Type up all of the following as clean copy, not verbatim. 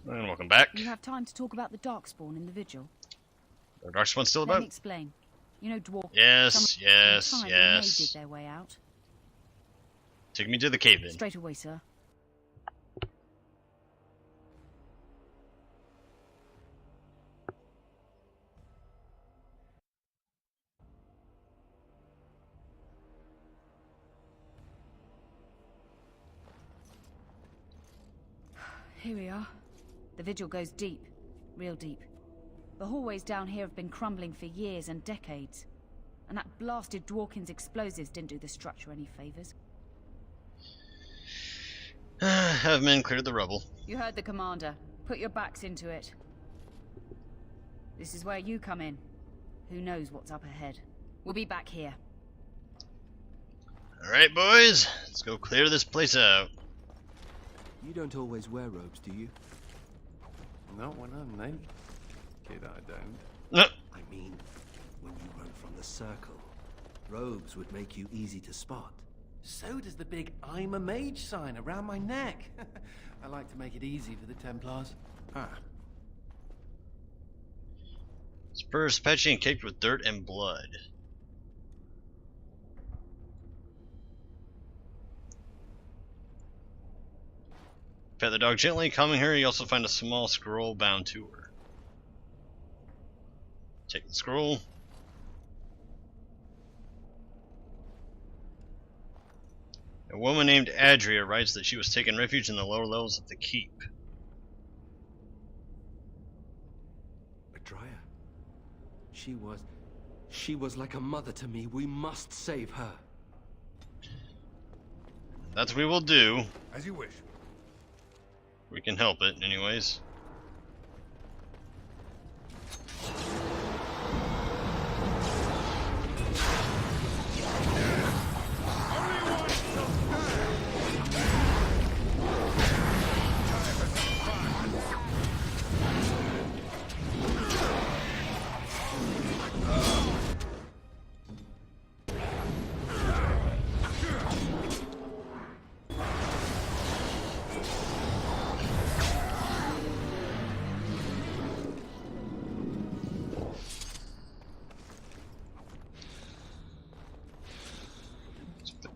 And welcome back. You have time to talk about the Darkspawn in the Vigil? The Darkspawn's still Let about? me explain. You know dwarf. Yes. They did their way out. Take me to the cave then. Straight away, sir. Here we are. The Vigil goes deep. Real deep. The hallways down here have been crumbling for years and decades. And that blasted Dworkin's explosives didn't do the structure any favors. Have men cleared the rubble. You heard the commander. Put your backs into it. This is where you come in. Who knows what's up ahead. We'll be back here. Alright, boys. Let's go clear this place out. You don't always wear robes, do you? Not when I'm naked, kid, I don't. No. I mean, when you run from the circle, robes would make you easy to spot. So does the big I'm a mage sign around my neck. I like to make it easy for the Templars. Ah. Spurs patchy and caked with dirt and blood. Pet the dog gently, calming her. You also find a small scroll bound to her. Take the scroll. A woman named Adria writes that she was taking refuge in the lower levels of the keep. Adria. She was like a mother to me. We must save her. That's what we will do. As you wish. We can help it, anyways.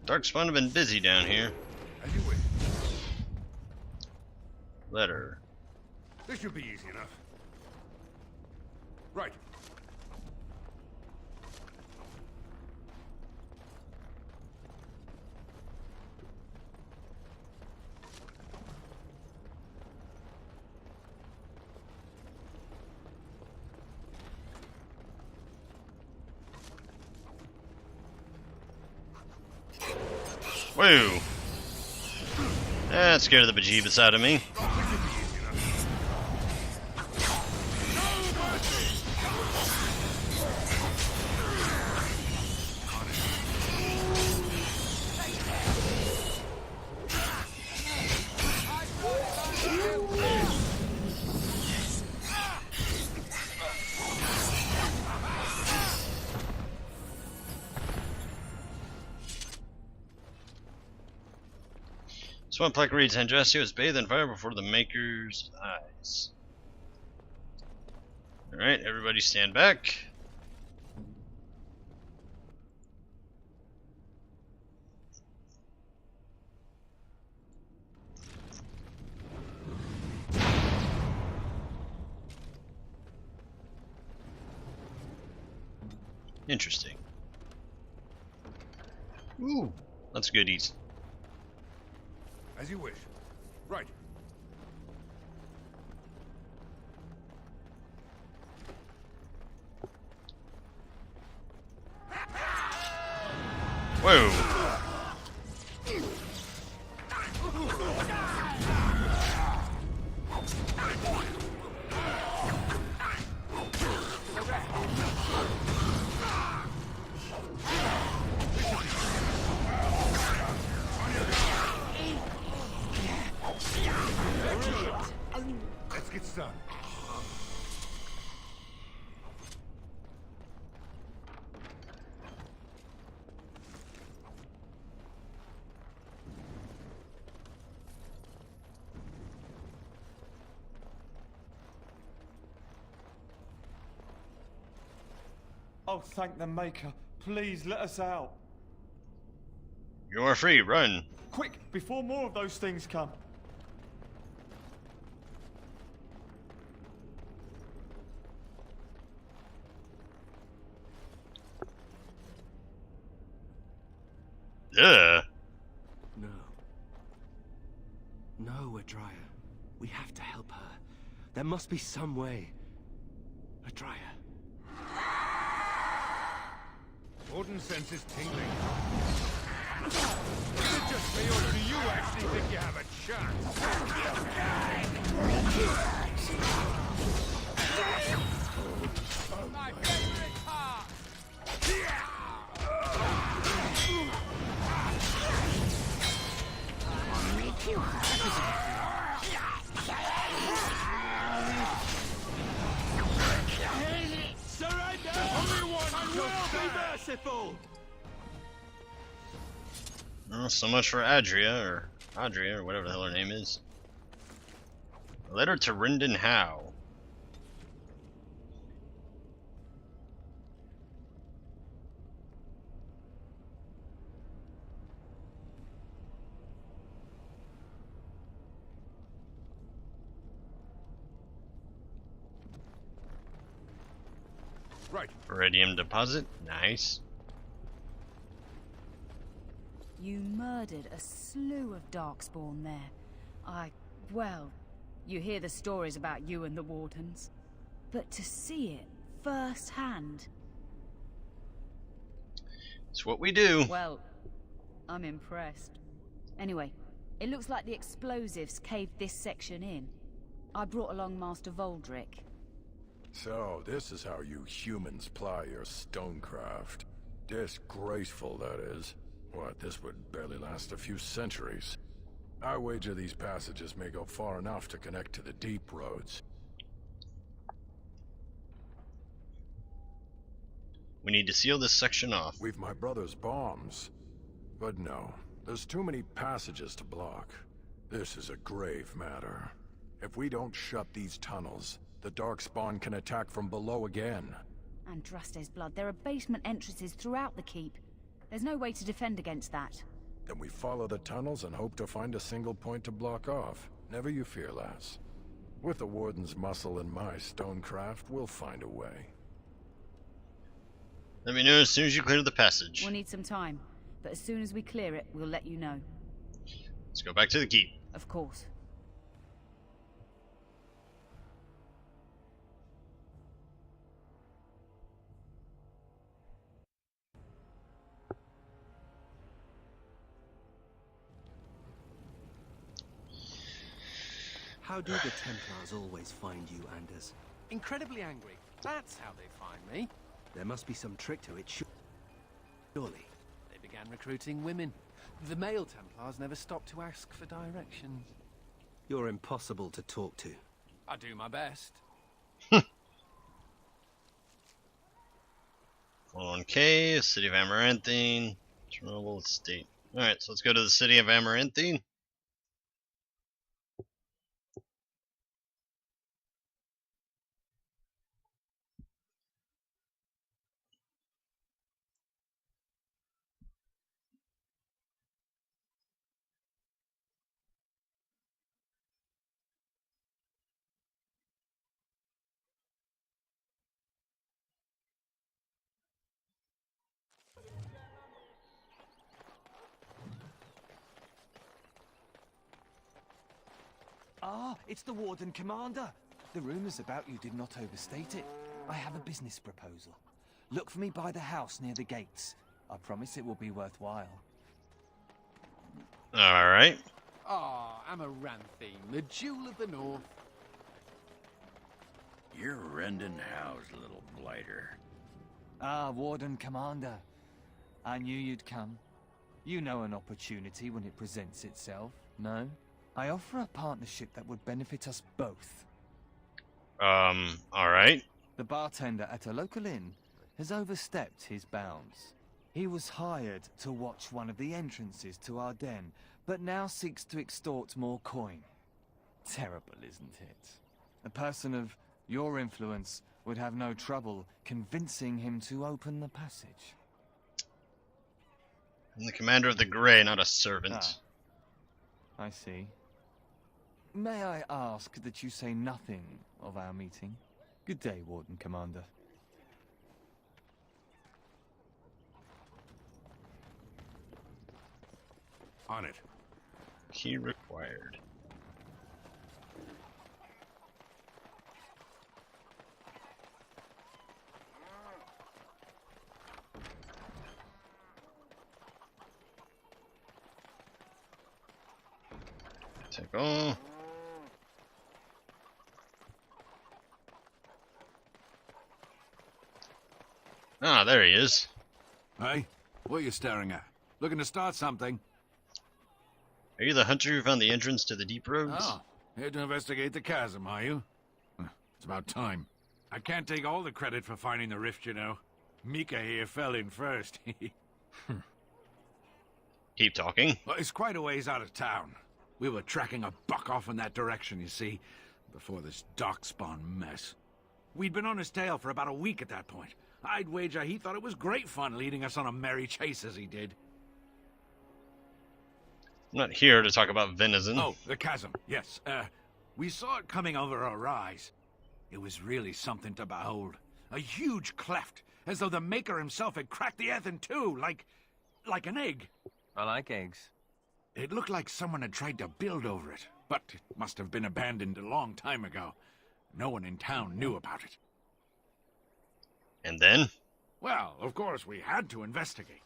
Darkspawn have been busy down here. As you wish. Letter. This should be easy enough. Right. Whoa! That scared the bejeebus out of me. Swamp Plaque reads, Andrastio is bathed in fire before the Maker's eyes. Alright, everybody stand back. Interesting. Ooh, that's goodies. As you wish. Right. Whoa! Let's get started. Oh, thank the Maker. Please let us out. You are free, run. Quick, before more of those things come. Ugh. No. No, Adria. We have to help her. There must be some way. Adria. Warden senses tingling. Is it just me, or do you actually think you have a chance? My favorite part! Surrender! Only one will be merciful! Well, so much for Adria, or whatever the hell her name is. A letter to Rendon Howe. Right. Iridium deposit, nice. You murdered a slew of Darkspawn there. Well, you hear the stories about you and the Wardens. But to see it firsthand... It's what we do. Well, I'm impressed. Anyway, it looks like the explosives caved this section in. I brought along Master Voldrick. So, this is how you humans ply your stonecraft. Disgraceful, that is. What, this would barely last a few centuries. I wager these passages may go far enough to connect to the deep roads. We need to seal this section off. We've my brother's bombs. But no, there's too many passages to block. This is a grave matter. If we don't shut these tunnels, the Darkspawn can attack from below again. Andraste's blood. There are basement entrances throughout the keep. There's no way to defend against that. Then we follow the tunnels and hope to find a single point to block off. Never you fear, lass. With the Warden's muscle and my stonecraft, we'll find a way. Let me know as soon as you clear the passage. We'll need some time, but as soon as we clear it, we'll let you know. Let's go back to the keep. Of course. How do the Templars always find you, Anders? Incredibly angry. That's how they find me. There must be some trick to it, surely. They began recruiting women. The male Templars never stopped to ask for directions. You're impossible to talk to. I do my best. 1K, City of Amaranthine, Chernobyl Estate. Alright, so let's go to the City of Amaranthine. Ah, it's the Warden Commander. The rumors about you did not overstate it. I have a business proposal. Look for me by the house near the gates. I promise it will be worthwhile. Alright. Ah, Amaranthine, the jewel of the north. You're Rendon Howe's little blighter. Ah, Warden Commander. I knew you'd come. You know an opportunity when it presents itself, no? I offer a partnership that would benefit us both. Alright. The bartender at a local inn has overstepped his bounds. He was hired to watch one of the entrances to our den, but now seeks to extort more coin. Terrible, isn't it? A person of Your influence would have no trouble convincing him to open the passage. I'm the commander of the Grey, not a servant. I see. May I ask that you say nothing of our meeting? Good day, Warden Commander. On it. Key required. Take all. Ah, there he is. Hey, what are you staring at? Looking to start something? Are you the hunter who found the entrance to the deep roads? Oh, here to investigate the chasm, are you? It's about time. I can't take all the credit for finding the rift, you know. Mika here fell in first. Keep talking. Well, it's quite a ways out of town. We were tracking a buck off in that direction, you see, before this darkspawn mess. We'd been on his tail for about a week at that point. I'd wager he thought it was great fun leading us on a merry chase as he did. I'm not here to talk about venison. Oh, the chasm, yes. We saw it coming over a rise. It was really something to behold. A huge cleft, as though the Maker himself had cracked the earth in two, like an egg. I like eggs. It looked like someone had tried to build over it, but it must have been abandoned a long time ago. No one in town knew about it. And then? Well, of course, we had to investigate.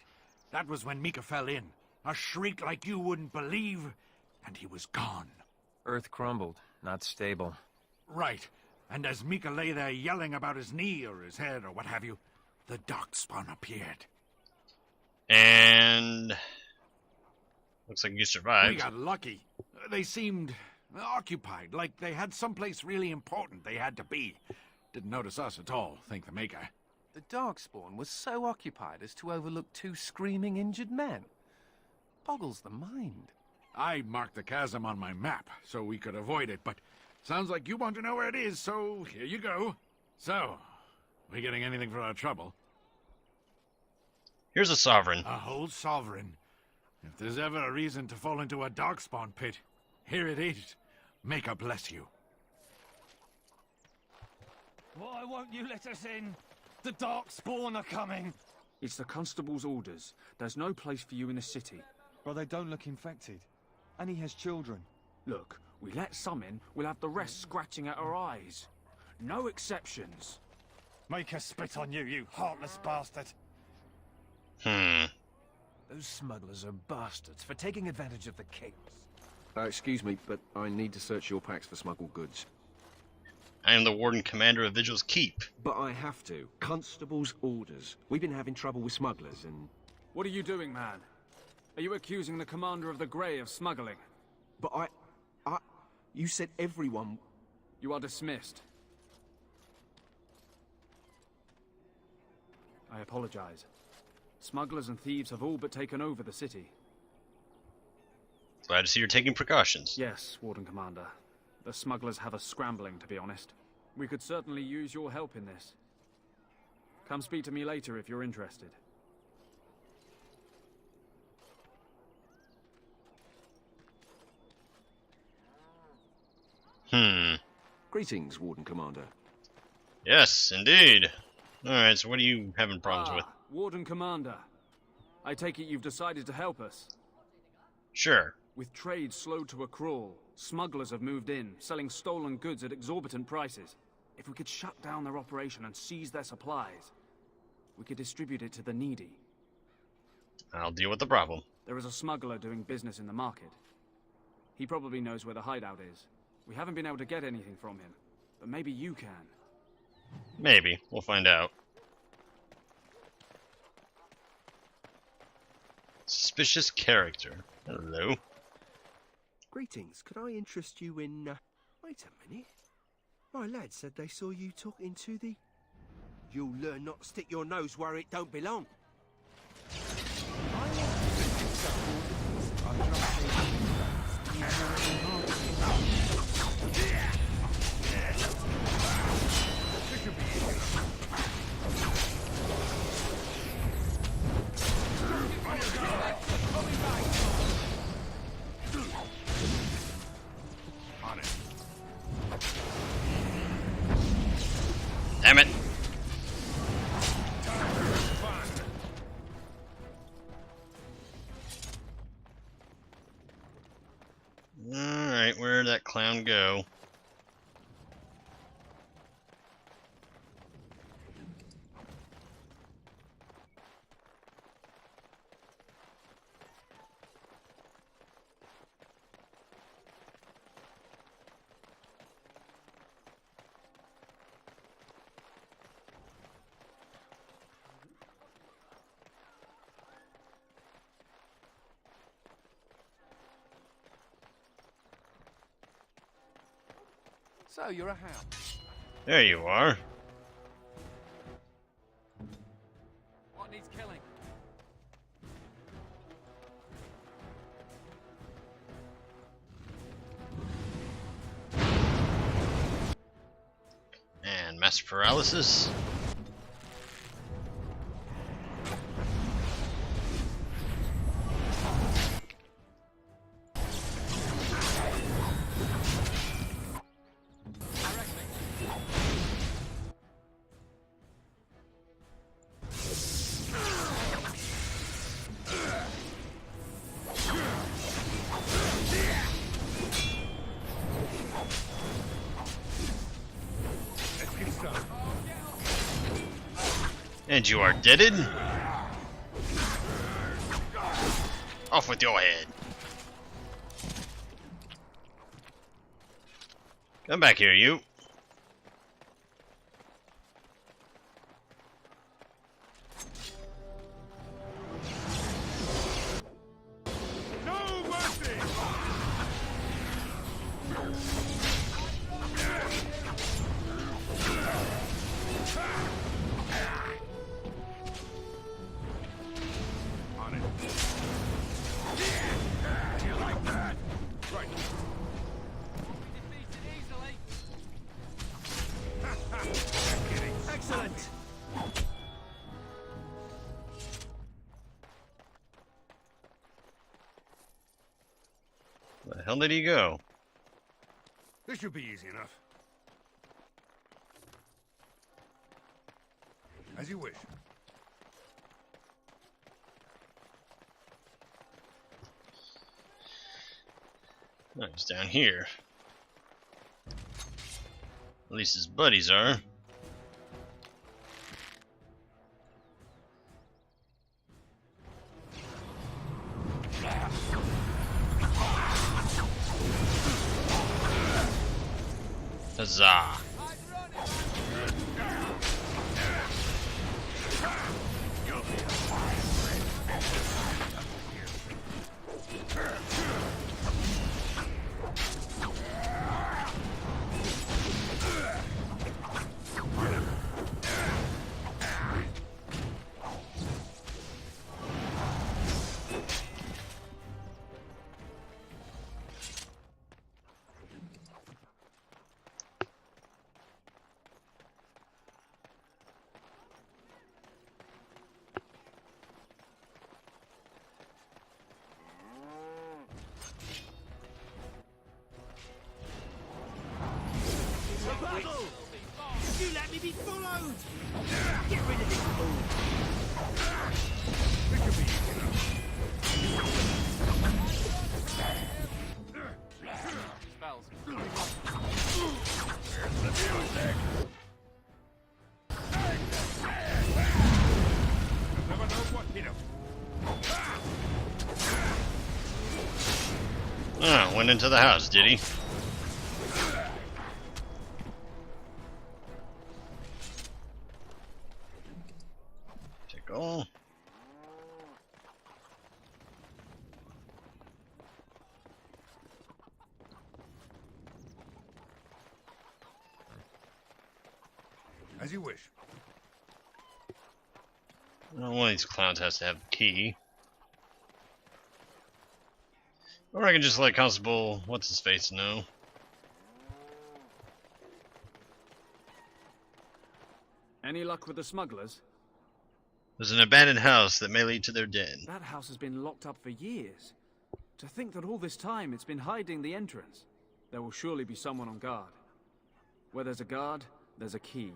That was when Mika fell in. A shriek like you wouldn't believe, and he was gone. Earth crumbled, not stable. Right. And as Mika lay there yelling about his knee or his head or what have you, the darkspawn appeared. And... looks like you survived. We got lucky. They seemed occupied, like they had someplace really important they had to be. Didn't notice us at all, thank the Maker. The Darkspawn was so occupied as to overlook 2 screaming injured men. Boggles the mind. I marked the chasm on my map so we could avoid it, but sounds like you want to know where it is, so here you go. So, we getting anything for our trouble? Here's a sovereign. A whole sovereign. If there's ever a reason to fall into a darkspawn pit, here it is. Maker bless you. Why won't you let us in? The Darkspawn are coming! It's the constable's orders. There's no place for you in the city. Well, they don't look infected. And he has children. Look, we let some in, we'll have the rest scratching at our eyes. No exceptions. Make us spit on you, you heartless bastard. Those smugglers are bastards for taking advantage of the chaos. Excuse me, but I need to search your packs for smuggled goods. I am the Warden Commander of Vigil's Keep. But I have to. Constable's orders. We've been having trouble with smugglers and... What are you doing, man? Are you accusing the commander of the Grey of smuggling? But you said everyone... You are dismissed. I apologize. Smugglers and thieves have all but taken over the city. Glad to see you're taking precautions. Yes, Warden Commander. The smugglers have us scrambling, to be honest. We could certainly use your help in this. Come speak to me later if you're interested. Greetings, Warden Commander. Yes, indeed. Alright, so what are you having problems with? Warden Commander. I take it you've decided to help us. Sure. With trade slowed to a crawl, smugglers have moved in, selling stolen goods at exorbitant prices. If we could shut down their operation and seize their supplies, we could distribute it to the needy. I'll deal with the problem. There is a smuggler doing business in the market. He probably knows where the hideout is. We haven't been able to get anything from him, but maybe you can. Maybe. We'll find out. Suspicious character. Hello. Greetings, could I interest you in... Wait a minute. My lad said they saw you talking to the... You'll learn not to stick your nose where it don't belong. him go. So you're a hound. There you are. What needs killing? And master paralysis. And you are deaded. Off with your head. Come back here, you. No mercy! On it. You like that? Right. Excellent. Where the hell did he go? This should be easy enough. As you wish. Oh, he's down here. At least his buddies are. Huzzah. You let me be followed! Get rid of this fool! This should be easy enough. Spells. Here's the music! You'll never know what hit him. Ah, went into the house, did he? Take all. As you wish. Well, one of these clowns has to have the key. Or I can just let Constable What's-His-Face know. Any luck with the smugglers? There's an abandoned house that may lead to their den. That house has been locked up for years. To think that all this time it's been hiding the entrance. There will surely be someone on guard. Where there's a guard, there's a key.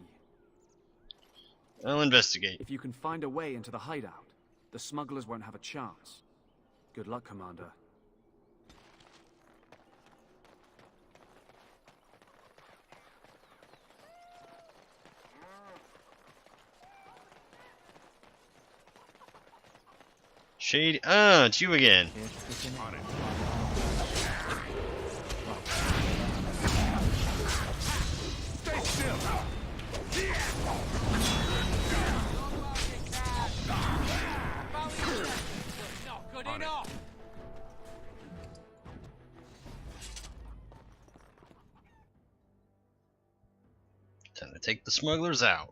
I'll investigate. If you can find a way into the hideout, the smugglers won't have a chance. Good luck, Commander. Shady. Ah, it's you again. Stay still. Not good enough. Time to take the smugglers out.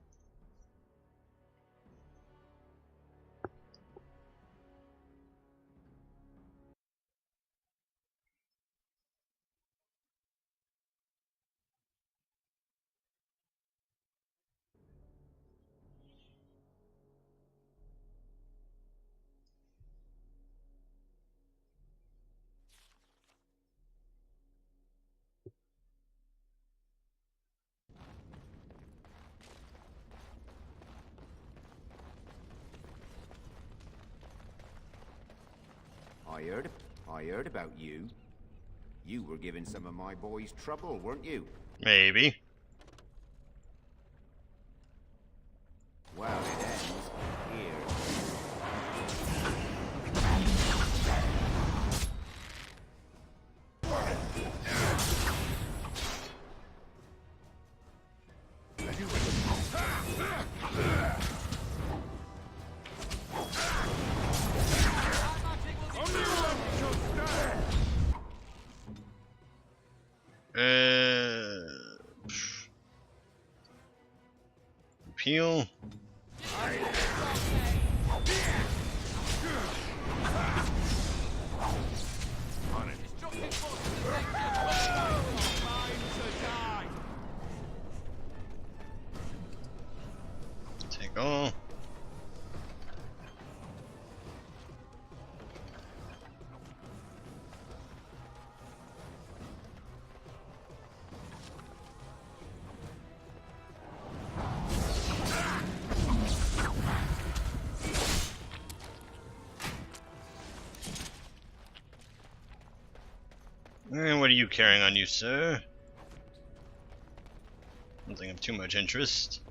I heard about you. You were giving some of my boys trouble, weren't you? Maybe. Well, it ends here. Appeal. Take all. And what are you carrying on you, sir? Nothing of too much interest.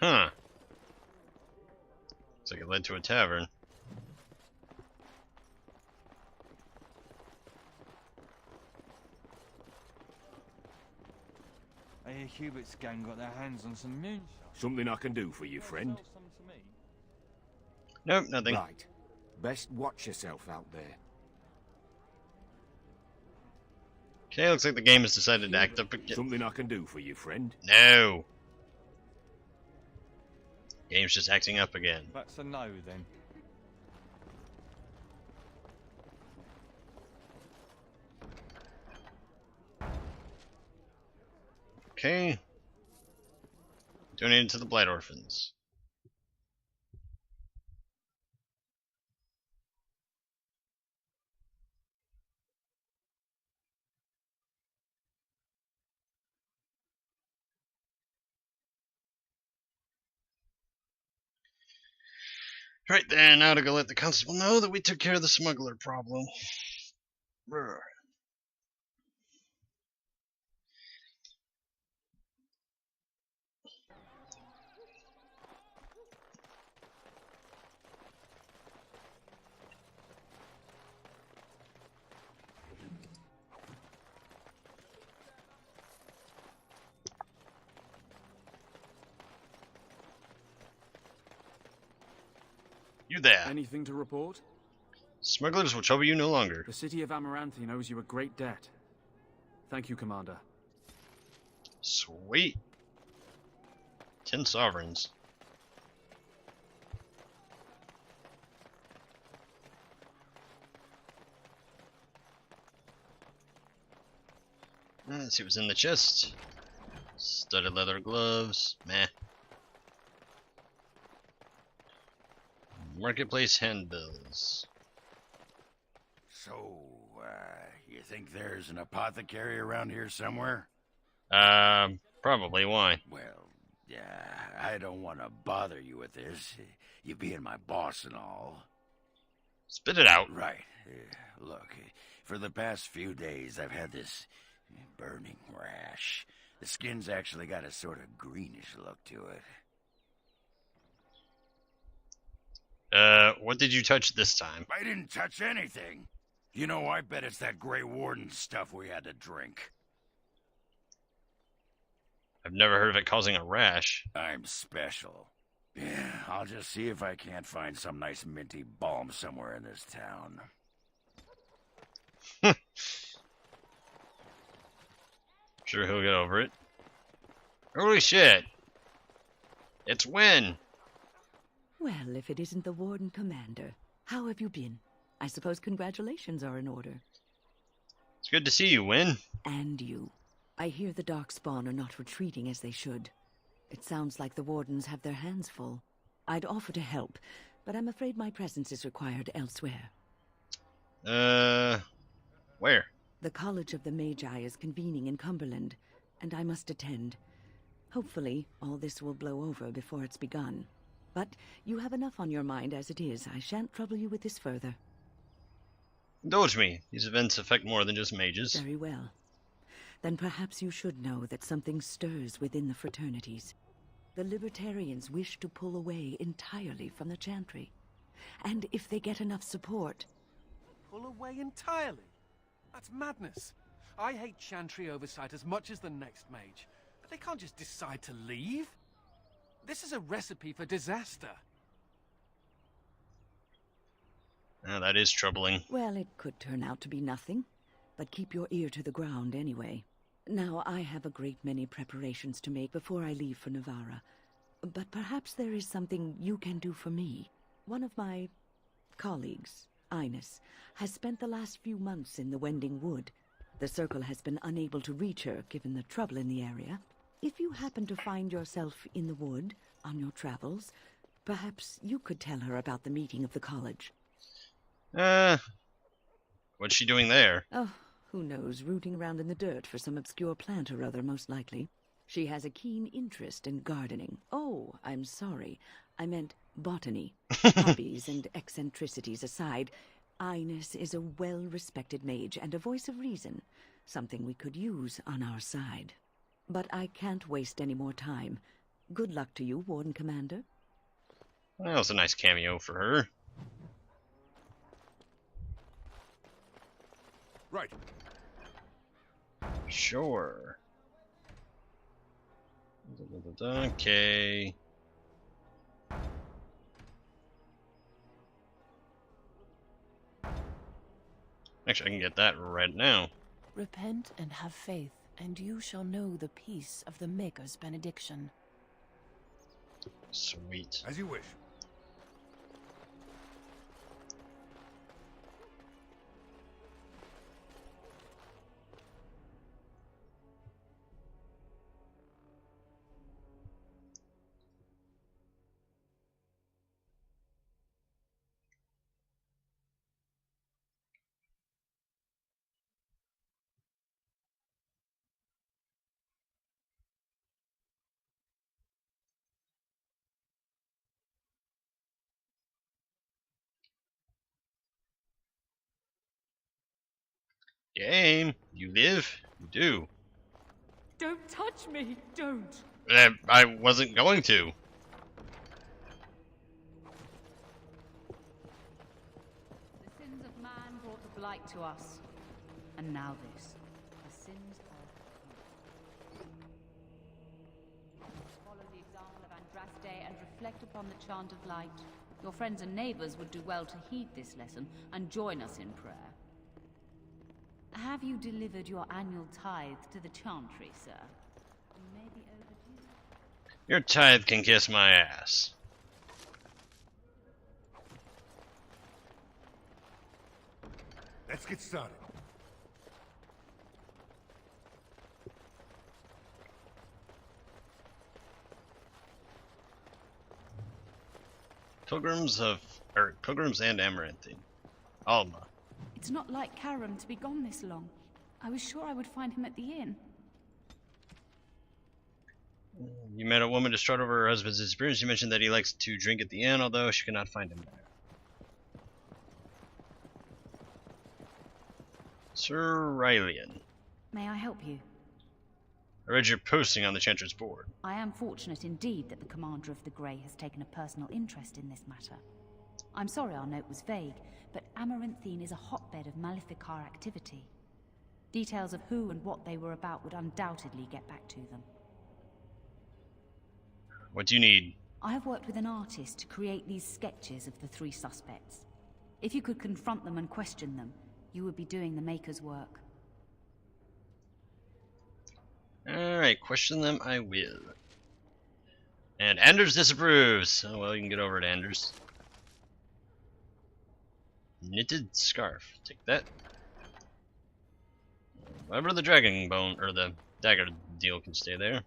Huh. Looks like it led to a tavern. I hear Hubert's gang got their hands on some moonshine. Something I can do for you, friend? Nope, nothing. Right. Best watch yourself out there. Okay, looks like the game has decided to act up again. Something I can do for you, friend? No! Game's just acting up again. That's a no, then. Okay. Donated to the Blight Orphans. Right then, now to go let the constable know that we took care of the smuggler problem. Brr. You there. Anything to report? Smugglers will trouble you no longer. The city of Amaranthi owes you a great debt. Thank you, Commander. Sweet. 10 sovereigns. Let's see what's in the chest. Studded leather gloves. Meh. Marketplace handbills. So, you think there's an apothecary around here somewhere? Probably. Why? Well, yeah, I don't want to bother you with this. You being my boss and all. Spit it out. Right. Look, for the past few days, I've had this burning rash. The skin's actually got a sort of greenish look to it. What did you touch this time? I didn't touch anything. You know, I bet it's that Grey Warden stuff we had to drink. I've never heard of it causing a rash. I'm special. Yeah, I'll just see if I can't find some nice minty balm somewhere in this town. Sure he'll get over it. Holy shit! It's Wynn! Well, if it isn't the Warden Commander, how have you been? I suppose congratulations are in order. It's good to see you, Wynn. And you. I hear the Darkspawn are not retreating as they should. It sounds like the Wardens have their hands full. I'd offer to help, but I'm afraid my presence is required elsewhere. Where? The College of the Magi is convening in Cumberland, and I must attend. Hopefully, all this will blow over before it's begun. But you have enough on your mind as it is. I shan't trouble you with this further. Indulge me. These events affect more than just mages. Very well. Then perhaps you should know that something stirs within the fraternities. The Libertarians wish to pull away entirely from the Chantry. And if they get enough support... Pull away entirely? That's madness. I hate Chantry oversight as much as the next mage. But they can't just decide to leave. This is a recipe for disaster. That is troubling. Well, it could turn out to be nothing. But keep your ear to the ground anyway. Now, I have a great many preparations to make before I leave for Navarra. But perhaps there is something you can do for me. One of my colleagues, Ines, has spent the last few months in the Wending Wood. The Circle has been unable to reach her, given the trouble in the area. If you happen to find yourself in the wood on your travels, perhaps you could tell her about the meeting of the college. What's she doing there? Oh, who knows, rooting around in the dirt for some obscure plant or other, most likely. She has a keen interest in gardening. Oh, I'm sorry. I meant botany. Hobbies and eccentricities aside, Ines is a well-respected mage and a voice of reason, something we could use on our side. But I can't waste any more time. Good luck to you, Warden Commander. Well, that was a nice cameo for her. Right. Sure. Okay. Actually, I can get that right now. Repent and have faith, and you shall know the peace of the Maker's benediction. Sweet. As you wish. Game, you live? You do. Don't touch me! Don't! I wasn't going to. The sins of man brought the blight to us. And now this. The sins of... Follow the example of Andraste and reflect upon the chant of light. Your friends and neighbors would do well to heed this lesson and join us in prayer. Have you delivered your annual tithe to the Chantry, sir? Maybe overdue. Your tithe can kiss my ass. Let's get started. Pilgrims and Amaranthine. Alma. It's not like Karam to be gone this long. I was sure I would find him at the inn. You met a woman distraught over her husband's disappearance. You mentioned that he likes to drink at the inn, although she could not find him there. Sir Rylian. May I help you? I read your posting on the Chantress board. I am fortunate indeed that the Commander of the Grey has taken a personal interest in this matter. I'm sorry our note was vague, but Amaranthine is a hotbed of Maleficar activity. Details of who and what they were about would undoubtedly get back to them. What do you need? I have worked with an artist to create these sketches of the 3 suspects. If you could confront them and question them, you would be doing the Maker's work. Alright, question them I will. And Anders disapproves. Oh well, you can get over it, Anders. Knitted scarf. Take that. Whatever the dragon bone, or the dagger deal can stay there.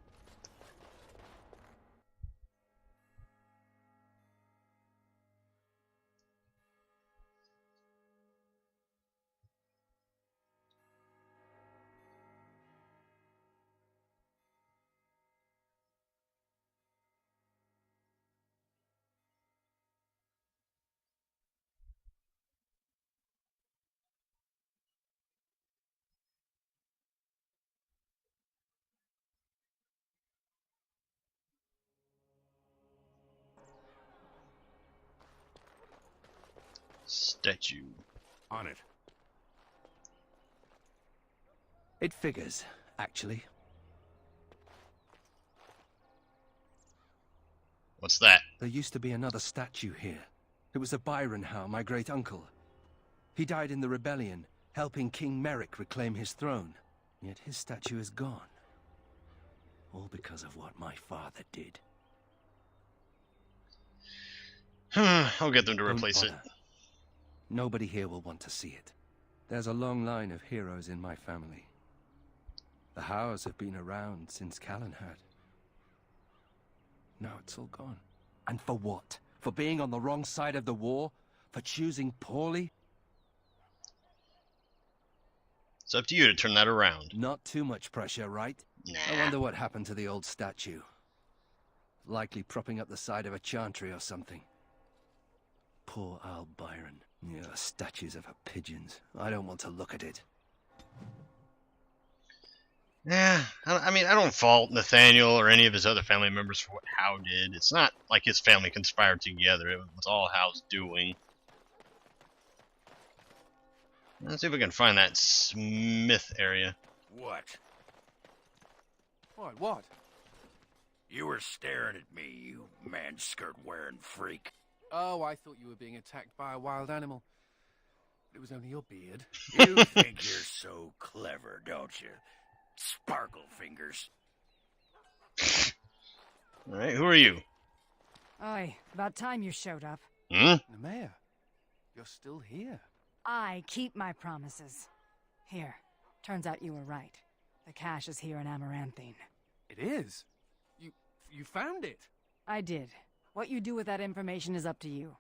Statue. On it. It figures, actually. What's that? There used to be another statue here. It was of Byron Howe, my great-uncle. He died in the rebellion, helping King Merrick reclaim his throne. Yet his statue is gone. All because of what my father did. I'll get them to Don't replace it. bother. Nobody here will want to see it. There's a long line of heroes in my family. The Howes have been around since Callan had. Now it's all gone. And for what? For being on the wrong side of the war? For choosing poorly? It's up to you to turn that around. Not too much pressure, right? Nah. I wonder what happened to the old statue. Likely propping up the side of a chantry or something. Poor Al Byron. Yeah, statues of her pigeons. I don't want to look at it. Yeah, I mean, I don't fault Nathaniel or any of his other family members for what Howe did. It's not like his family conspired together. It was all Howe's doing. Let's see if we can find that Smith area. What? What? You were staring at me, you man-skirt-wearing freak. Oh, I thought you were being attacked by a wild animal. It was only your beard. You think you're so clever, don't you? Sparkle fingers. Alright, who are you? Aye, about time you showed up. Nemea, you're still here. I keep my promises. Here, turns out you were right. The cache is here in Amaranthine. It is? You found it? I did. What you do with that information is up to you.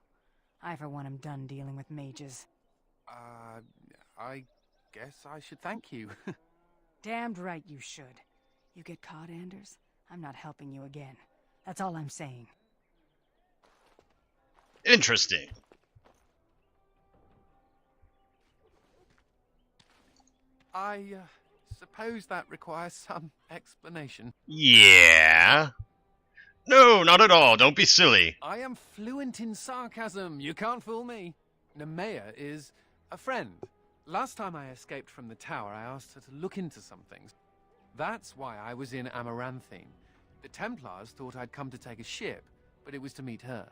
I, for one, am done dealing with mages. I guess I should thank you. Damned right you should. You get caught, Anders, I'm not helping you again. That's all I'm saying. Interesting. I suppose that requires some explanation. Yeah. No, not at all. Don't be silly. I am fluent in sarcasm. You can't fool me. Nemea is a friend. Last time I escaped from the tower, I asked her to look into some things. That's why I was in Amaranthine. The Templars thought I'd come to take a ship, but it was to meet her.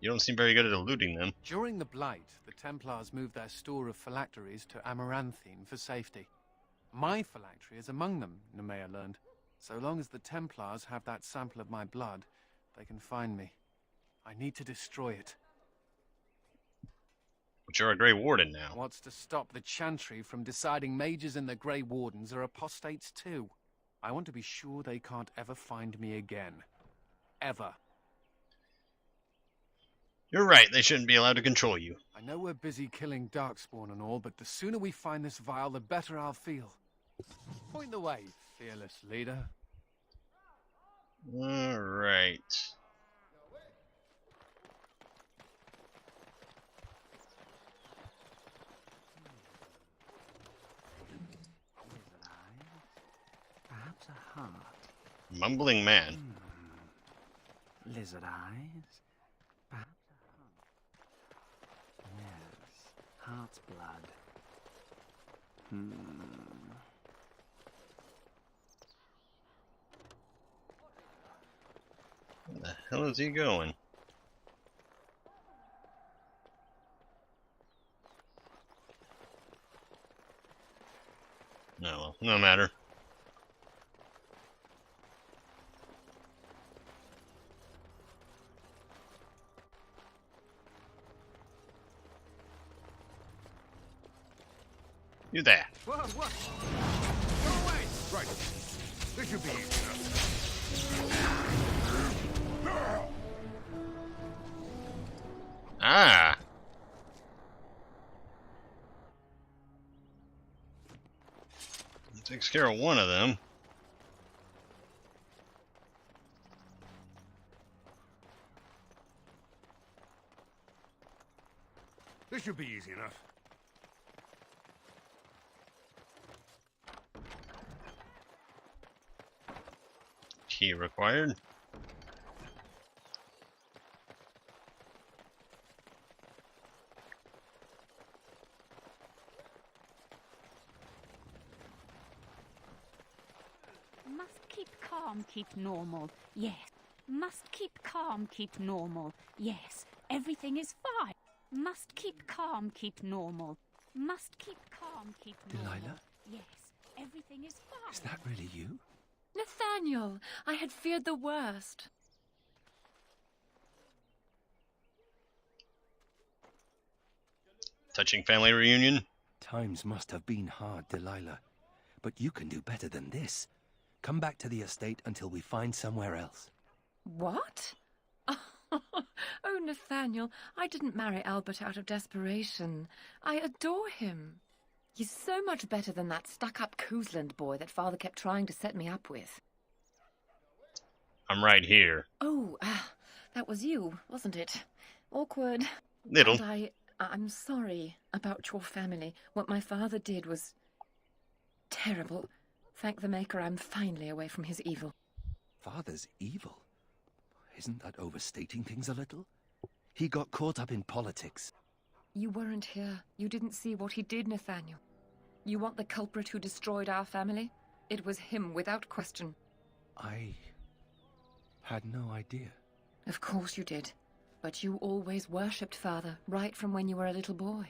You don't seem very good at eluding them. During the Blight, the Templars moved their store of phylacteries to Amaranthine for safety. My phylactery is among them, Nemea learned. So long as the Templars have that sample of my blood, they can find me. I need to destroy it. But you're a Grey Warden now. What's to stop the Chantry from deciding mages and the Grey Wardens are apostates too? I want to be sure they can't ever find me again. Ever. You're right, they shouldn't be allowed to control you. I know we're busy killing Darkspawn and all, but the sooner we find this vial, the better I'll feel. Point the way, fearless leader. Alright. Perhaps a heart. Mumbling man. Lizard eyes. Perhaps a heart. Yes. Heart's blood. Where the hell is he going? No, well, no matter. You there. Whoa, what? Go away! Right. This should be easy enough. Ah. That takes care of one of them. This should be easy enough. Key required. Must keep calm, keep normal. Yes. Must keep calm, keep normal. Yes. Everything is fine. Must keep calm, keep normal. Must keep calm, keep normal. Delilah? Yes. Everything is fine. Is that really you? Nathaniel, I had feared the worst. Touching family reunion. Times must have been hard, Delilah. But you can do better than this. Come back to the estate until we find somewhere else. What? Oh, Nathaniel, I didn't marry Albert out of desperation. I adore him. He's so much better than that stuck-up Cousland boy that Father kept trying to set me up with. I'm right here. Oh, that was you, wasn't it? Awkward. Little. And I'm sorry about your family. What my father did was terrible. Thank the Maker I'm finally away from his evil. Father's evil? Isn't that overstating things a little? He got caught up in politics. You weren't here. You didn't see what he did, Nathaniel. You want the culprit who destroyed our family? It was him, without question. I had no idea. Of course you did. But you always worshipped Father, right from when you were a little boy.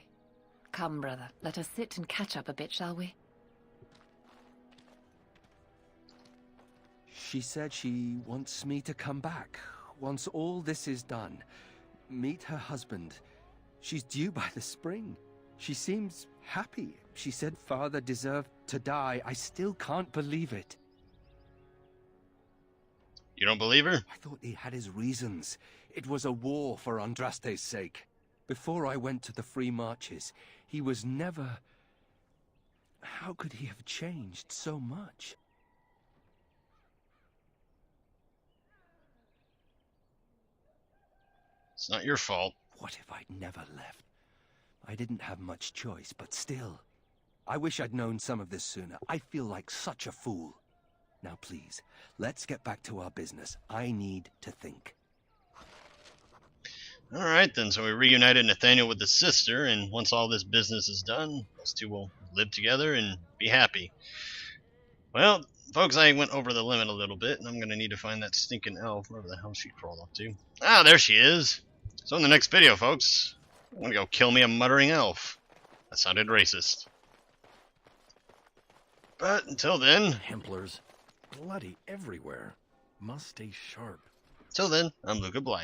Come, brother, let us sit and catch up a bit, shall we? She said she wants me to come back. Once all this is done. Meet her husband. She's due by the spring. She seems happy. She said Father deserved to die. I still can't believe it. You don't believe her? I thought he had his reasons. It was a war for Andraste's sake. Before I went to the Free Marches, he was never... How could he have changed so much? It's not your fault. What if I'd never left? I didn't have much choice, but still. I wish I'd known some of this sooner. I feel like such a fool. Now please, let's get back to our business. I need to think. Alright then, so we reunited Nathaniel with his sister, and once all this business is done, those two will live together and be happy. Well, folks, I went over the limit a little bit, and I'm going to need to find that stinking elf, wherever the hell she crawled off to. Ah, there she is! So in the next video, folks, I'm going to go kill me a muttering elf. That sounded racist. But until then... Templars. Bloody everywhere. Must stay sharp. Till then, I'm Luca Blight.